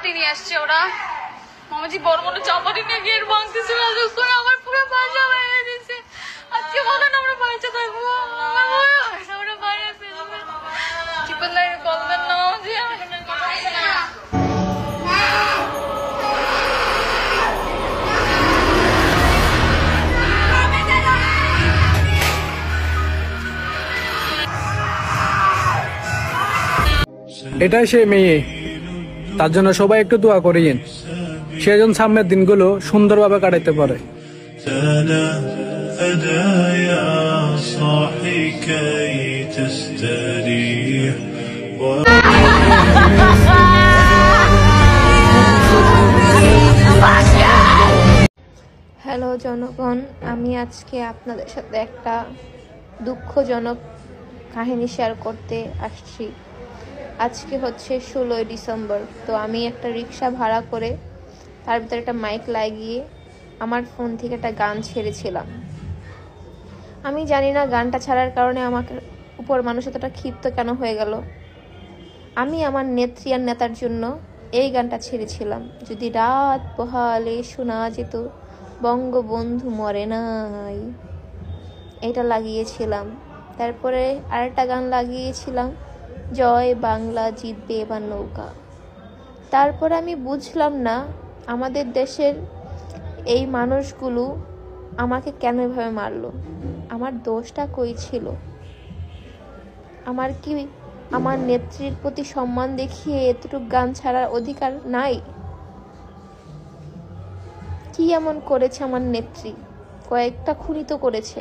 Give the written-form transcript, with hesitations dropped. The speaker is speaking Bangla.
চাপাতি নিয়ে আসছে ওরা। মামাজি বড় বড় চাপাতি নিয়ে গিয়ে ভাঙতেছিল, আমার পুরো বাসা ভেঙে দিচ্ছে। আজকে বলেন আমরা বাচ্চা থাকবো, আমরা বাইরে ফেলবো। টিপের লাইনে কল দেন না মামাজি। এটাই সে মেয়ে, তার জন্য সবাই একটু দোয়া করিয়েন, সে যেন সামনের দিনগুলো সুন্দরভাবে কাটাতে পারে। হ্যালো জনগণ, আমি আজকে আপনাদের সাথে একটা দুঃখজনক কাহিনী শেয়ার করতে আসছি। আজকে হচ্ছে 16 ডিসেম্বর। তো আমি একটা রিক্সা ভাড়া করে তার ভিতরে একটা মাইক লাগিয়ে আমার ফোন থেকে একটা গান ছেড়েছিলাম। আমি জানি না গানটা ছাড়ার কারণে আমার উপর মানুষ এতটা ক্ষিপ্ত কেন হয়ে গেল। আমি আমার নেত্রী আর নেতার জন্য এই গানটা ছেড়েছিলাম, যদি রাত পোহালে শোনা যেত বঙ্গবন্ধু মরে নাই, এটা লাগিয়েছিলাম। তারপরে আরেকটা গান লাগিয়েছিলাম, জয় বাংলা জিতবে এবার নৌকা। তারপরে আমি বুঝলাম না আমাদের দেশের এই মানুষগুলো আমাকে কেন এভাবে মারলো, আমার দোষটা কই ছিল? আমার কি আমার নেত্রীর প্রতি সম্মান দেখিয়ে এতটুকু গান ছাড়ার অধিকার নাই? কি এমন করেছে আমার নেত্রী? কয়েকটা খুনই তো করেছে।